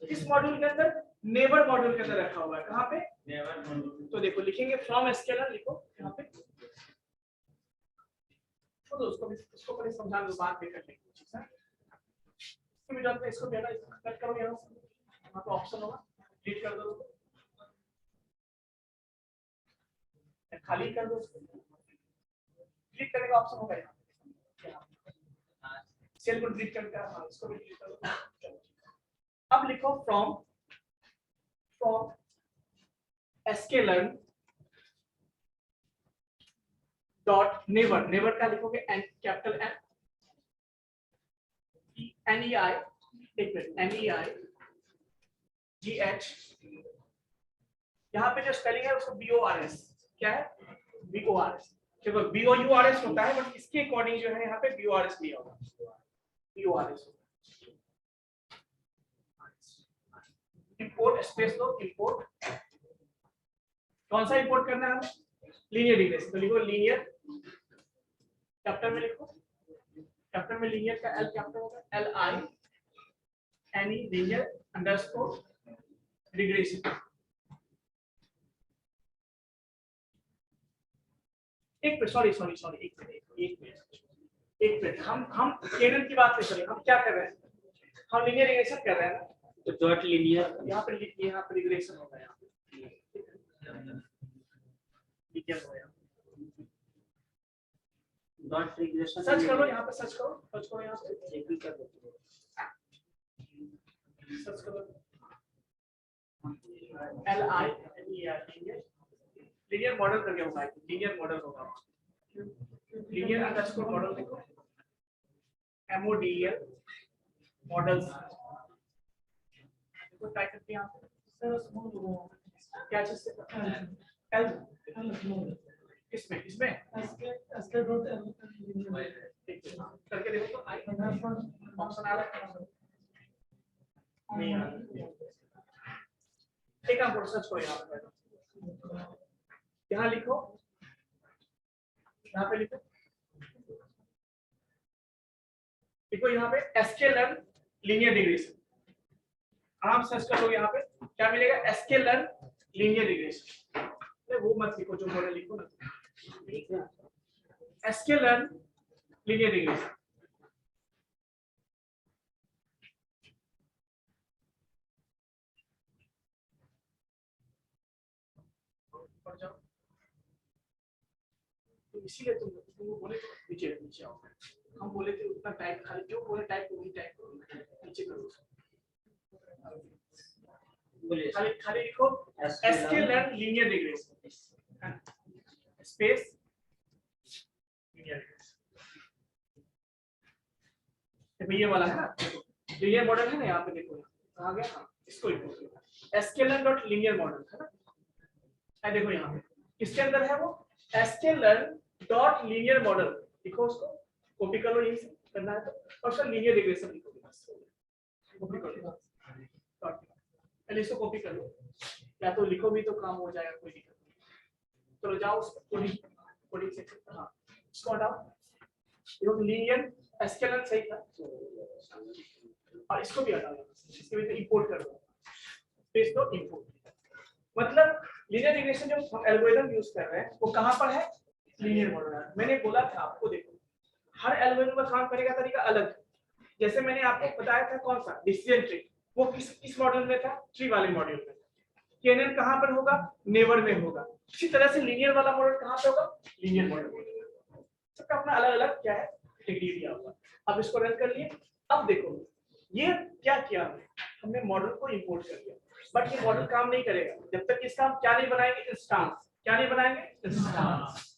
इस मॉड्यूल के अंदर नेबर मॉड्यूल के अंदर रखा हुआ है। कहाँ पे? तो देखो लिखेंगे फ्रॉम स्केलर, लिखो यहाँ पे, छोड़ो उसको पहले समझा लो, बाद में कर लेंगे। इसको भी जानते हैं, इसको भी कट करो यहाँ से, यहाँ पे ऑप्शन होगा, क्लिक कर दो, खाली कर दो, क्लिक करने का ऑप्शन होगा यहाँ, सेल को क्लिक करके, हाँ इसको भी क्लिक करो। अब लिखो from sklearn dot neighbour, neighbour का लिखोगे एन, कैपिटल एन, NEI, एक मिनट, NEI GH, यहाँ पे जो स्पेलिंग है उसको BORS, क्या है? BORS, देखो BOURS होता है, बट इसके अकॉर्डिंग जो है यहाँ पे BORS लिया होगा, BORS। इंपोर्ट स्पेस दो, इंपोर्ट, कौन सा इंपोर्ट करना है हमें? लीनियर रिग्रेशन, तो लिखो लीनियर, कैपिटल में लिखो, कैपिटल में लीनियर का L कैपिटल होगा, LINE लीनियर अंडरस्कोर रिग्रेशन। एक मिनट, हम केनन की बात नहीं कर रहे, हम क्या कर रहे हैं? हम लीनियर रिग्रेशन कर रहे हैं ना, तो डॉट लीनियर यहाँ पे रिग्रेशन होगा, यहाँ पे डॉट रिग्रेशन सर्च करो, यहाँ पे सर्च करो यहाँ पे, एक भी कर दो, सर्च करो LINER लीनियर मॉडल करके होगा, लीनियर मॉडल होगा, लीनियर अंडरस्कोर मॉडल देखो, MODEL मॉडल्स देखो, टाइप करते हैं यहाँ पे, क्या चीज से L किसमें करके देखो तो आई ऑप्शन आ रहा है, नहीं आ रहा, एक काम करो, सर्च करो यहाँ लिखो, यहाँ पे लिखो यहाँ पे sklearn लीनियर रिग्रेशन, आराम सर्च कर लो, यहाँ पे क्या मिलेगा? sklearn लीनियर रिग्रेशन, वो मत लिखो जो बोले, लिखो ना sklearn लीनियर रिग्रेशन। तो इसीलिए तुम बोले तो नीचे आओ, हम बोले थे उतना टाइप, खाली जो बोले टाइप वही टाइप करो, नीचे करो, खाली लिखो sklearn linear regression space linear regression, ये वाला है ना, लीनियर मॉडल है ना, यहाँ पे देखो आ गया, हाँ इसको लिखो sklearn डॉट लीनियर मॉडल है ना, देखो यहाँ पे किसके अंदर है वो, sklearn डॉट लीनियर मॉडल, लिखो उसको, कॉपी कर लो, यही से करना है तो, और सर लीनियर रिग्रेशन लिखो, कॉपी कर लो, पहले इसको कॉपी कर लो, या तो लिखो भी तो काम हो जाएगा, कोई दिक्कत नहीं। चलो जाओ उस कोडिंग सेक्शन, हाँ इसको हटाओ, लीनियर sklearn सही था, और इसको भी हटाओ, इसके भी इंपोर्ट कर दो, पेस्ट दो इंपोर्ट, मतलब लीनियर रिग्रेशन जो हम एल्गोरिथम यूज कर रहे हैं वो कहाँ पर है? Linear model. मैंने बोला था आपको, देखो हर एल्गोरिथम का काम करने का तरीका अलग है, जैसे मैंने आपको बताया था कौन सा डिसीजन ट्री, वो किस मॉडल में था? ट्री वाले मॉड्यूल में। केनन कहाँ पर होगा? नेबर में होगा। इसी तरह से लीनियर वाला मॉडल कहाँ पे होगा? Linear model. सबका अपना अलग अलग क्या है, डिग्री दिया होगा। अब इसको रन कर लिए। अब देखो ये क्या किया हमने मॉडल को इंपोर्ट कर दिया, बट ये मॉडल काम नहीं करेगा जब तक इसका हम क्या नहीं बनाएंगे, इंस्टांस। क्या नहीं बनाएंगे? इंस्टांस।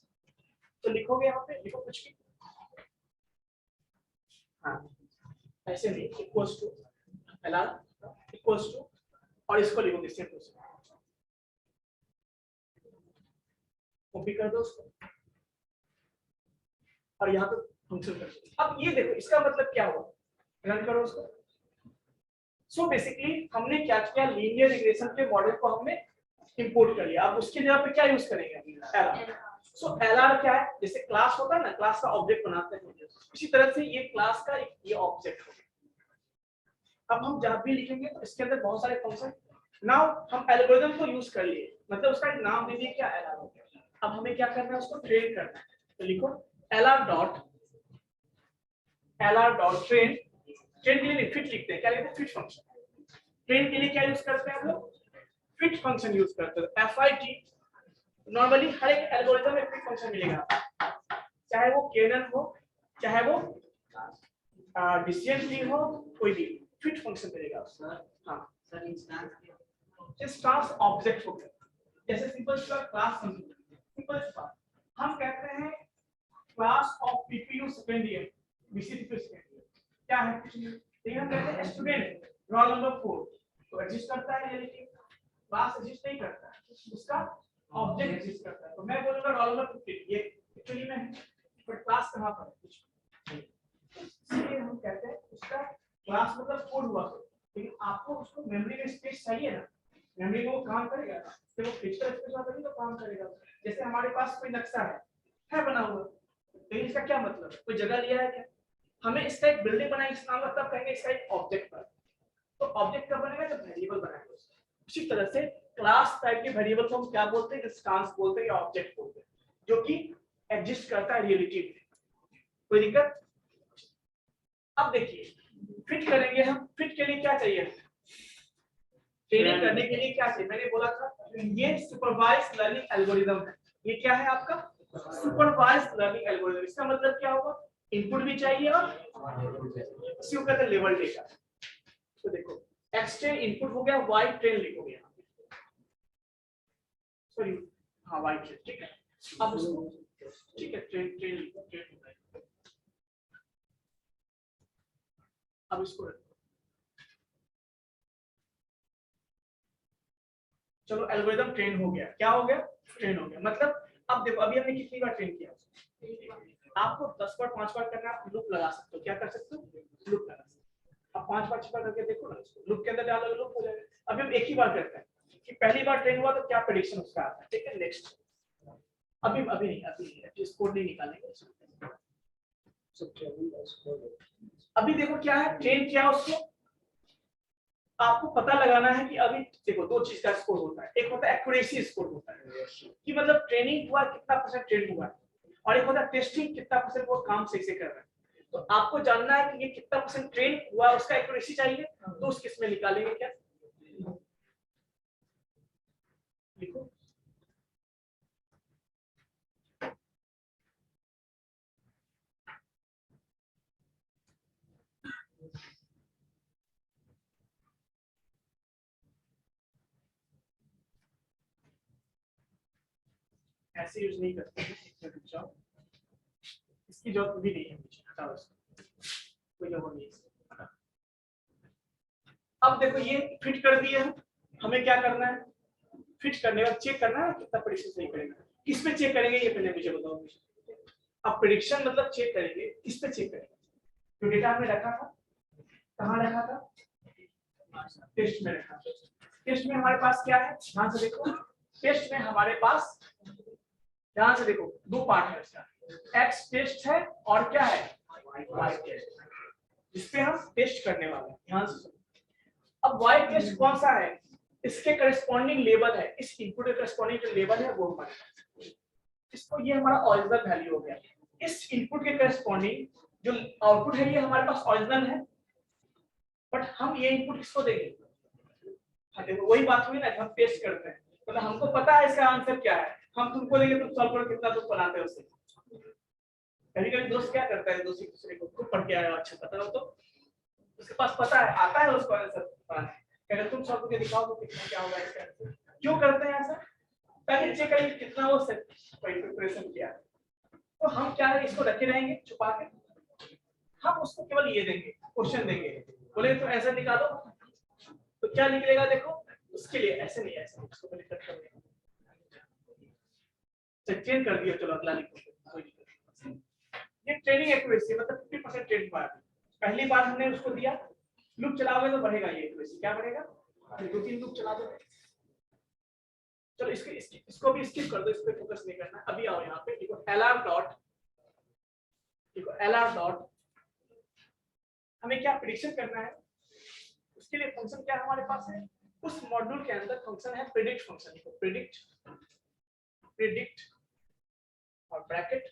तो लिखोगे यहाँ पे, लिखो कुछ भी, हाँ ऐसे नहीं, equals to LR equals to, और इसको लिखोगे सेम प्रोसेस, कॉपी कर दो उसको और यहाँ पे फंक्शन कर दो। अब ये देखो इसका मतलब क्या हुआ, रन करो उसको। सो बेसिकली हमने क्या किया, लीनियर रिग्रेशन के मॉडल को हमने इंपोर्ट कर लिया। अब उसकी जगह पे क्या यूज करेंगे? एलआर। सो एलआर क्या है? जैसे क्लास होता है ना, क्लास का ऑब्जेक्ट बनाते हैं, इसी तरह से ये क्लास का ये ऑब्जेक्ट होगा। अब हम जब भी लिखेंगे तो इसके अंदर बहुत सारे फंक्शन, नाउ हम एल्गोरिथम को यूज कर लिए, मतलब उसका एक नाम दे दिए क्या एलआर हो गया। अब हमें क्या करना है, उसको ट्रेन करना है। तो लिखो एलआर डॉट ट्रेन। ट्रेन के लिए फिट लिखते हैं, क्या लिखते हैं, फिट फंक्शन। ट्रेन के लिए क्या यूज करते हैं हम लोग, फिट फंक्शन यूज करते हैं, FIT। नॉर्मली हर एक एल्गोरिथम में फिट फंक्शन मिलेगा, चाहे वो केनन हो, चाहे वो डिसीजन ट्री हो, कोई भी फिट फंक्शन मिलेगा। हाँ सर इंस्टांस ऑब्जेक्ट हो गया, जैसे सिंपल सा क्लास फंक्शन। सिंपल सा हम कहते हैं क्लास ऑफ पीपीयू सेकेंडियम बीसीपी सेकेंडियम, क्या है कुछ नहीं, लेकिन हम कहते हैं स्टूडेंट रोल नंबर 4, तो एग्जिस्ट करता है रियलिटी, क्लास एग्जिस्ट नहीं करता है, उसका ऑब्जेक्ट एग्जिस्ट करता है। तो मैं बोलूंगा रोल नंबर 15, ये एक्चुअली में है, बट क्लास कहां पर है कुछ नहीं, इसलिए हम कहते हैं उसका क्लास मतलब कोड हुआ। लेकिन आपको उसको मेमोरी में स्पेस चाहिए ना, मेमोरी में वो काम करेगा ना, तो वो फिजिकल स्पेस में तभी तो काम करेगा। जैसे हमारे पास कोई नक्शा है बना हुआ, लेकिन इसका क्या मतलब, कोई जगह लिया है क्या, हमें इसका एक बिल्डिंग बनाई, इस नाम का, तब कहेंगे इसका एक ऑब्जेक्ट बना। तो ऑब्जेक्ट कब बनेगा, जब वेरिएबल बनाएंगे। उसी तरह से क्लास टाइप के वेरिएबल को हम क्या बोलते हैं, इंस्टांस बोलते हैं या ऑब्जेक्ट बोलते हैं, जो कि एग्जिस्ट करता है रियलिटी में। कोई दिक्कत। अब देखिए फिट करेंगे हम, फिट के लिए क्या चाहिए, ट्रेनिंग करने के लिए क्या चाहिए, मैंने बोला था ये सुपरवाइज्ड लर्निंग एल्गोरिथम है। ये क्या है आपका सुपरवाइज्ड लर्निंग एल्गोरिथम। इसका मतलब क्या होगा, इनपुट भी चाहिए और इसी को कहते हैं लेवल डेटा। तो देखो एक्स ट्रेन इनपुट हो गया, वाई ट्रेन लिखोगे यहाँ, सॉरी हाँ वाई ट्रेन, ठीक है। अब उसको ठीक है ट्रेन ट्रेन लिखो, ट्रेन हो गया। अब इसको रखो, चलो एल्गोरिथम ट्रेन हो गया, क्या हो गया, ट्रेन हो गया। मतलब अब देखो अभी हमने कितनी बार ट्रेन किया, आपको 10 बार 5 बार करना, आप लूप लगा सकते हो, क्या कर सकते हो, लूप लगा सकते हो। अब 5 बार 6 बार करके देखो ना, लूप के अंदर डालो, लूप हो जाएगा। अभी हम एक ही बार करते हैं कि पहली बार ट्रेन हुआ तो क्या प्रेडिक्शन उसका आता है, ठीक है। नेक्स्ट अभी नहीं स्कोर नहीं निकालेंगे, अभी देखो क्या है, ट्रेन किया उसको, आपको पता लगाना है कि अभी देखो दो चीज का स्कोर होता है, एक होता है एक्यूरेसी स्कोर होता है कि मतलब ट्रेनिंग हुआ कितना परसेंट ट्रेन हुआ, और एक होता है टेस्टिंग कितना परसेंट वो काम सही से कर रहा है। तो आपको जानना है कि ये कितना परसेंट ट्रेन हुआ, उसका एक्यूरेसी चाहिए, तो उस केस में निकालेंगे क्या, लिखो ऐसे यूज नहीं करते हैं, इसकी जरूरत भी नहीं है मुझे, हटाओ इसको, कोई जरूरत नहीं है। अब देखो ये फिट कर दिया, हमें क्या करना है, फिट करने का चेक करना है कितना प्रेडिक्शन सही करेगा। किस पे चेक करेंगे ये पहले मुझे बताओ। अब प्रेडिक्शन मतलब चेक करेंगे, किस पे चेक करेंगे, जो डेटा हमने रखा था, कहाँ रखा था, टेस्ट में रखा। टेस्ट में हमारे पास क्या है, ध्यान से देखो, टेस्ट में हमारे पास ध्यान से देखो दो पार्ट है इसका, एक्स टेस्ट है और क्या है, वाई टेस्ट, जिसपे हम टेस्ट करने वाले हैं, ध्यान से। अब वाई टेस्ट कौन सा है, इसके करस्पॉन्डिंग लेबल है, इस इनपुट के करस्पॉन्डिंग जो लेबल है वो हमारे पास, इसको ये हमारा ओरिजिनल वैल्यू हो गया। इस इनपुट के करस्पॉन्डिंग जो आउटपुट है ये हमारे पास ओरिजिनल है, बट हम ये इनपुट किसको देंगे, देखो वही बात हुई ना, हम टेस्ट करते हैं, मतलब हमको पता है इसका आंसर क्या है, हम तुमको देंगे, तुम सॉल्व करो, कितना तुम बनाते हो उससे। कभी कभी दोस्त क्या करता है, दोस्त एक दूसरे को खूब पढ़ के आया, अच्छा पता हो तो उसके पास पता है, आता है उसको आंसर बनाने, अगर तुम सॉल्व करके दिखाओ तो कितना क्या होगा इसका आंसर। क्यों करते हैं ऐसा, पहले चेक करेंगे कितना वो प्रिपरेशन किया। तो हम क्या है, इसको रखे रहेंगे छुपा के, हम उसको केवल ये देंगे, क्वेश्चन देंगे, बोले तो ऐसा निकालो, तो क्या निकलेगा देखो, उसके लिए ऐसे नहीं, ऐसे इसको पहले कट कर देंगे, चेंज कर दिया, चलो अगला लिखो। ये ट्रेनिंग एक्यूरेसी मतलब 50% ट्रेनिंग पार, पहली बार हमने उसको दिया, लूप चलाओगे तो बढ़ेगा ये एक्यूरेसी, क्या बढ़ेगा, 2-3 लूप चला दो। चलो इसको भी स्किप कर दो, इस पे फोकस नहीं करना। अभी आओ यहाँ पे, देखो एलआर डॉट हमें क्या प्रेडिक्शन करना है, उसके लिए फंक्शन क्या हमारे पास है, उस मॉड्यूल के अंदर फंक्शन है प्रेडिक्ट फंक्शन, प्रेडिक्ट और ब्रैकेट।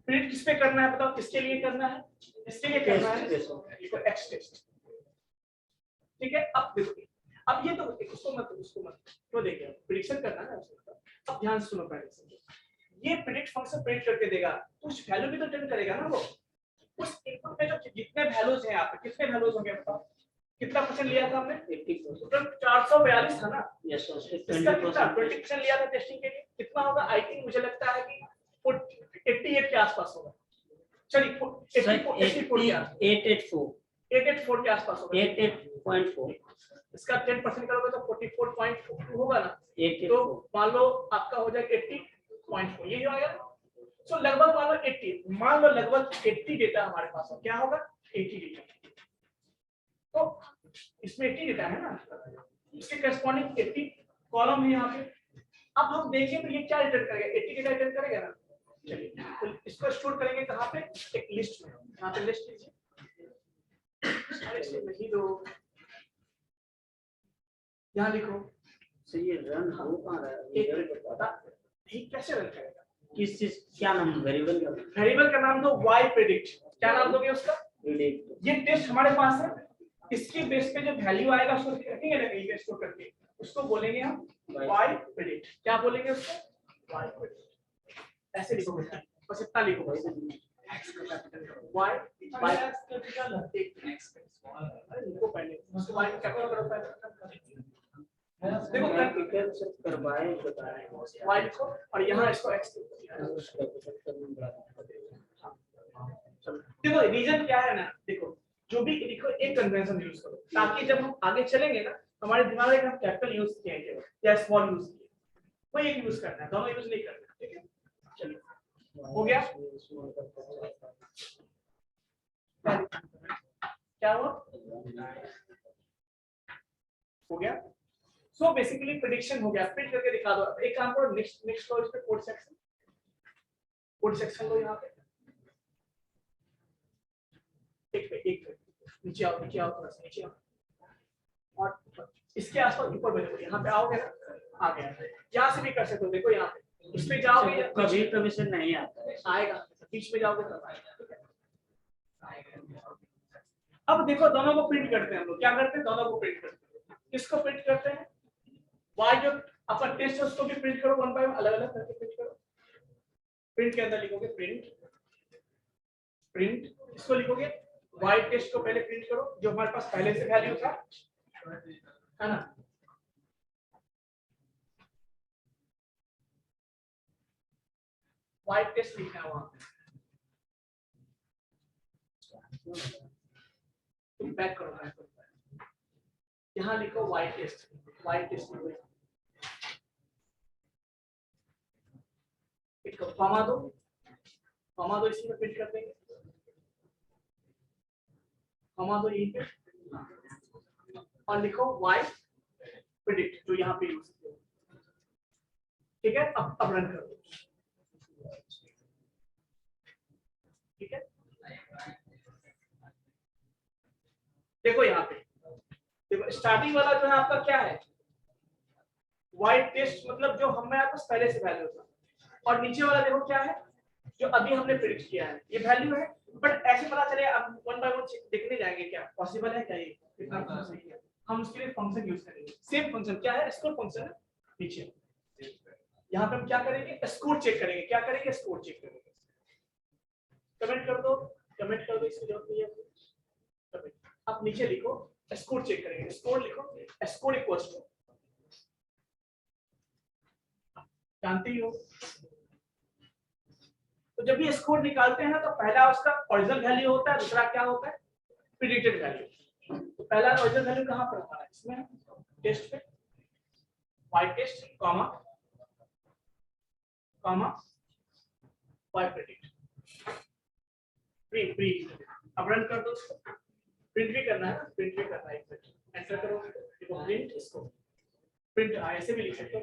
प्रिंट किस पे करना है बताओ, किसके लिए करना है, इसके लिए करना है देखो एक्स टेस्ट। ठीक है, अब देखो अब ये तो उसको मत क्यों देंगे, प्रिडिक्शन करना है ना उसको। अब ध्यान से सुनो पहले से, ये प्रिडिक्ट फंक्शन प्रिंट करके देगा, कुछ वैल्यू भी तो रिटर्न करेगा ना वो। उस इनपुट में जो जितने वैल्यूज हैं यहाँ पे, कितने वैल्यूज होंगे बताओ, कितना परसेंट लिया था हमने, 80%। 442 था ना। यस इसका कितना 20% लिया था टेस्टिंग के लिए, कितना होगा, आई थिंक मुझे लगता है कि 88 के आसपास होगा। चलिए 884 के आसपास होगा, 88.4। इसका 10% करोगे तो 44.2 होगा ना। 88। तो मान लो आपका हो जाएगा 80.4, ये जो आएगा। सो लगभग मान लो 80, मान लो लगभग 80 डेटा हमारे पास है, क्या होगा 80 डेटा। तो इसमें 80 डेटा है ना, इसके करस्पॉन्डिंग 80 कॉलम है यहाँ पे। अब हम देखें तो ये क्या रिटर्न करेगा, 80 डेटा रिटर्न करेगा ना। चलिए तो इसको स्टोर करेंगे कहाँ पे, एक लिस्ट में। यहाँ पे लिस्ट लीजिए, नहीं दो, यहाँ लिखो। सही है, रन हो कहाँ रहा है, एक बता ये कैसे रन करेगा, किस चीज, क्या नाम, वेरिएबल का? वेरिएबल का नाम दो y प्रेडिक्ट। क्या नाम दोगे उसका, प्रेडिक्ट। ये टेस्ट हमारे पास है, इसके बेस पे जो वैल्यू आएगा उसको रखेंगे ना कहीं पे स्टोर करके, उसको बोलेंगे हम y प्रेडिक्ट। क्या बोलेंगे उसको, y प्रेडिक्ट। ऐसे लिखो बेटा, बस इतना लिखो भाई, x का capital y y capital x अरे लिखो पहले, उसको y कैपिटल करो पहले। देखो कैपिटल से करवाए बता रहे हैं y लिखो और यहाँ इसको x। देखो रीजन क्या है ना, देखो जो भी लिखो एक कन्वेंशन यूज करो, ताकि जब हम आगे चलेंगे ना हमारे दिमाग में हम कैपिटल यूज किए या स्मॉल यूज किए, वो एक यूज करना है, दोनों यूज नहीं करना। ठीक है, चलिए हो गया। क्या हुआ, हो गया। सो बेसिकली प्रेडिक्शन हो गया, प्रिंट करके दिखा दो। एक काम करो, नेक्स्ट नेक्स्ट लो इस पे कोड सेक्शन लो यहाँ पे। एक नीचे आओ थोड़ा सा नीचे आओ, और इसके आसपास ऊपर में देखो, यहाँ पे आओगे ना, आ गया। यहाँ से भी कर सकते हो, देखो यहाँ पे इस पे जाओगे, कभी कभी से नहीं आता है, आएगा बीच में जाओगे तब आएगा। अब देखो दोनों को प्रिंट करते हैं हम लोग, क्या करते हैं, दोनों को प्रिंट करते हैं। किसको प्रिंट करते हैं, वाई जो अपन टेस्ट है उसको भी प्रिंट करो, वन बाय वन अलग अलग करके प्रिंट करो। प्रिंट के अंदर लिखोगे प्रिंट इसको लिखोगे, वाई टेस्ट को पहले प्रिंट करो जो हमारे पास पहले से वैल्यू था, है ना। वाई टेस्ट लिखना है वहां, तुम बैक करो, यहाँ लिखो वाई टेस्ट कॉमा दो इसी में प्रिंट कर देंगे, कॉमा दो यहीं पे, और लिखो वाई प्रेडिक्ट जो यहाँ पे यूज किया। ठीक है, अब रन करो। ठीक है, देखो यहाँ पे, देखो स्टार्टिंग वाला जो है आपका क्या है, वाई टेस्ट, मतलब जो हमें पास पहले से वैल्यू था, और नीचे वाला देखो क्या है, जो अभी हमने प्रेडिक्ट किया है, ये वैल्यू है। बट ऐसे पता चले, अब वन बाय वन देखने जाएंगे क्या पॉसिबल है, क्या ये कितना सही है, हम उसके लिए फंक्शन यूज करेंगे। सेम फंक्शन क्या है, स्कोर फंक्शन है नीचे। यहाँ पे हम क्या करेंगे, स्कोर चेक करेंगे। क्या करेंगे, स्कोर चेक करेंगे। कमेंट कर दो, इसकी जरूरत नहीं है। अब नीचे लिखो स्कोर चेक करेंगे, स्कोर लिखो, स्कोर इक्वल्स टू, जानते ही हो। तो जब ये स्कोर निकालते हैं तो पहला उसका ओरिजिनल वैल्यू होता है, दूसरा क्या होता है, प्रेडिक्टेड वैल्यू। तो पहला ओरिजिनल वैल्यू कहाँ पर हमारा, इसमें टेस्ट पे, y test comma y predict, print. अब रन कर दो उसको, प्रिंट भी करना है, एंटर करो, देखो प्रिंट, इसको प्रिंट ऐसे भी लिख सकते हो।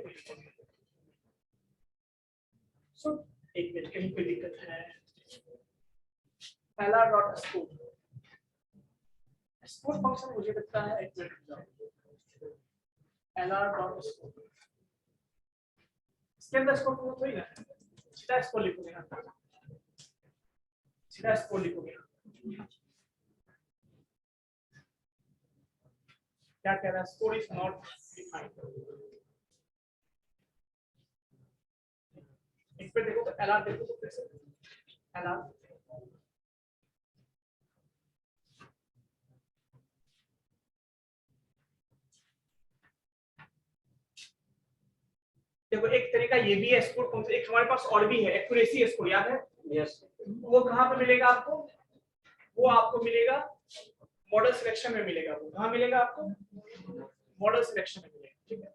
सो एक मिनट, कहीं कोई दिक्कत है, पहला डॉट स्कोर फंक्शन मुझे लगता है एक मिनट LR डॉट स्कोर, इसके अंदर स्कोर फंक्शन थोड़ी ना, सीधा स्कोर लिखोगे ना, सीधा स्कोर लिखोगे। क्या कह रहा है, स्कोर इज नॉट डिफाइंड। इस पे देखो तो LR देखो तो कैसे LR देखो, एक तरीका ये भी है स्कोर फंक्शन, एक हमारे पास और भी है एक्यूरेसी स्कोर, याद है? यस। वो कहाँ पे मिलेगा आपको? वो आपको मिलेगा मॉडल सिलेक्शन में मिलेगा। वो कहाँ मिलेगा आपको? मॉडल सिलेक्शन में मिलेगा, ठीक है?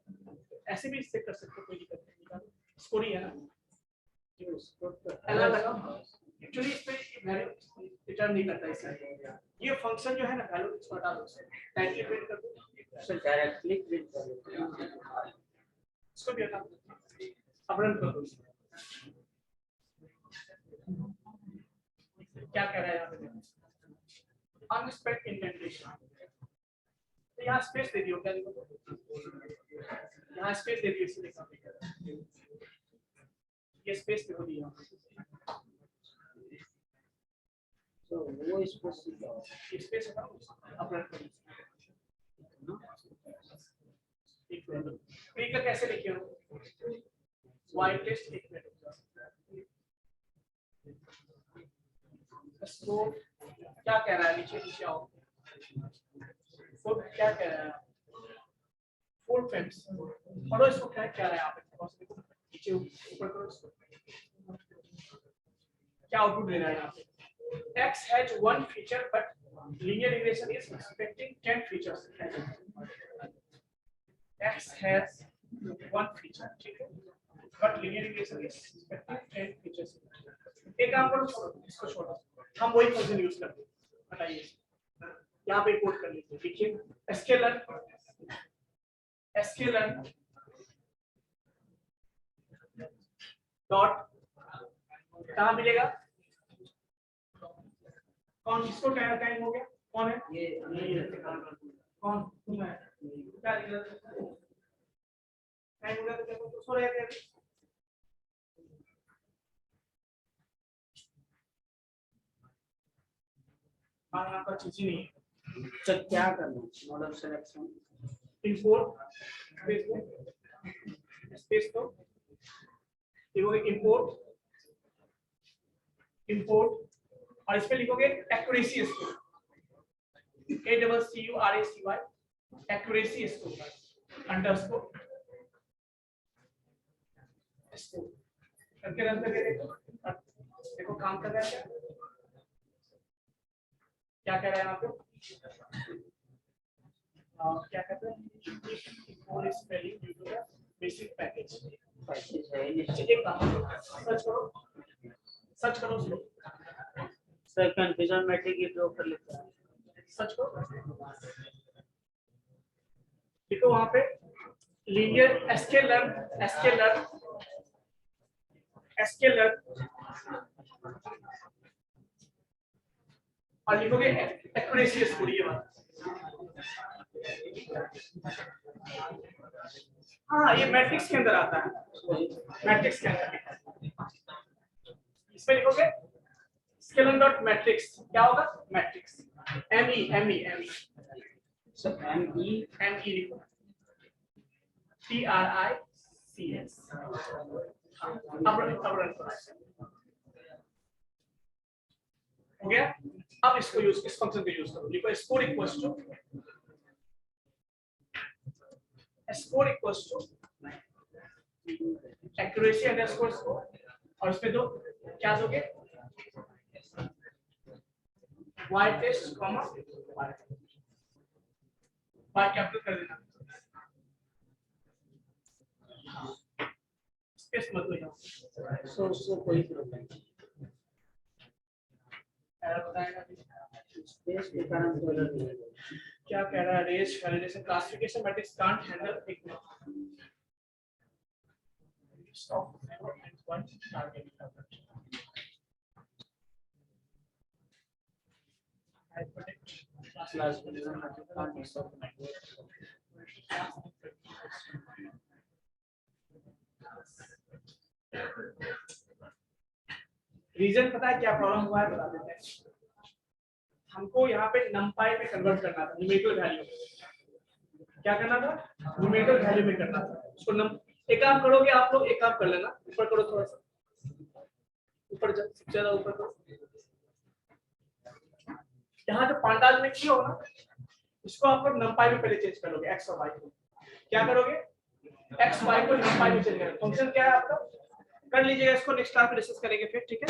ऐसे भी इससे कर सकते हो, कोई दिक्कत नहीं। स्कोर ही है ना, LR लगा। एक्चुअली इस पे वैल्यू रिटर्न नहीं करता, इसलिए ये फंक्शन जो है ना, वैल्यू इसको हटा दो, डायरेक्टली प्रिंट कर दो। सर डायरेक्टली प्रिंट कर दो, इसको भी हटा दो, अब रन कर दो। क्या कह रहा है यहाँ पे? अनस्पेक्ट इंडेंटेशन, तो यहाँ स्पेस दे दियो, क्या देखो यहाँ स्पेस दे दियो, इसलिए काम नहीं कर रहा। ये स्पेस दे दिया, तो वो स्पेस हटाओ, अब रन करो। प्री का कैसे लिखे हो? वाई टेस्ट, एक मिनट स्कोर क्या कह रहा है, नीचे नीचे आओ। क्या कह रहा है? 4 फ्रेम्स पढ़ो इसको, क्या कह रहा है यहाँ पे? नीचे ऊपर करो इसको, क्या आउटपुट दे रहा है यहाँ पे? X has one feature but linear regression is expecting 10 features. X has one feature, ठीक है, but linear regression is expecting 10 features. एक काम करो, छोड़ो इसको, छोड़ो, हम वही फंक्शन यूज करते हैं, बताइए यहाँ पे कोड कर लीजिए। देखिए स्केलर डॉट कहाँ मिलेगा? कौन इसको टाइम हो गया? कौन है ये? कौन तुम है? क्या टाइम हो गया तो क्या सो रहे थे अभी? आपका चीज ही नहीं है। तो क्या करना? मॉडल सिलेक्शन, इंपोर्ट स्पेस तो लिखोगे इंपोर्ट और इस पे लिखोगे accuracy score, ACCURACY accuracy score underscore score करके रन करके देखो काम कर रहा है क्या कह रहा है यहाँ पे? क्या कहते हैं? Spelling due to the basic package search करो सर कंफ्यूजन मैट्रिक की ड्रॉ कर लेते हैं, सर्च करो, देखो वहां पे लीनियर स्केलर और लिखोगे एक्यूरेसी स्कोर, ये बात। हाँ, ये मैट्रिक्स के अंदर आता है, मैट्रिक्स के अंदर इसमें लिखोगे स्केलर डॉट मैट्रिक्स, क्या होगा? मैट्रिक्स ME सर ME लिखो TRICS। हो गया? अब इसको यूज, इस फंक्शन को यूज करो, लिखो score equals to accuracy underscore score और उसमें दो क्या दोगे? Y test comma y capital कर देना, स्पेस मत दो यहाँ। सो कोई प्रॉब्लम स्पेस के कारण तो अलग नहीं है। क्या कह रहा है? Raise validation classification matrix can't handle एक stop one target hypertext reason पता है क्या प्रॉब्लम हुआ है, बता देते हैं। हमको यहाँ पे numpy में कन्वर्ट करना था, न्यूमेरिकल वैल्यू। क्या करना था? न्यूमेरिकल वैल्यू में करना था। उसको एक काम करोगे आप लोग, एक काम कर लेना, ऊपर करो थोड़ा सा, ऊपर सबसे ज्यादा ऊपर करो। यहाँ जो पांडाल में किया हो ना, इसको आप लोग numpy में पहले चेंज करोगे, x और y को। क्या करोगे? x y को numpy में चेंज करोगे। फंक्शन क्या है आपका? कर लीजिएगा इसको, नेक्स्ट क्लास में डिस्कस करेंगे फिर, ठीक है।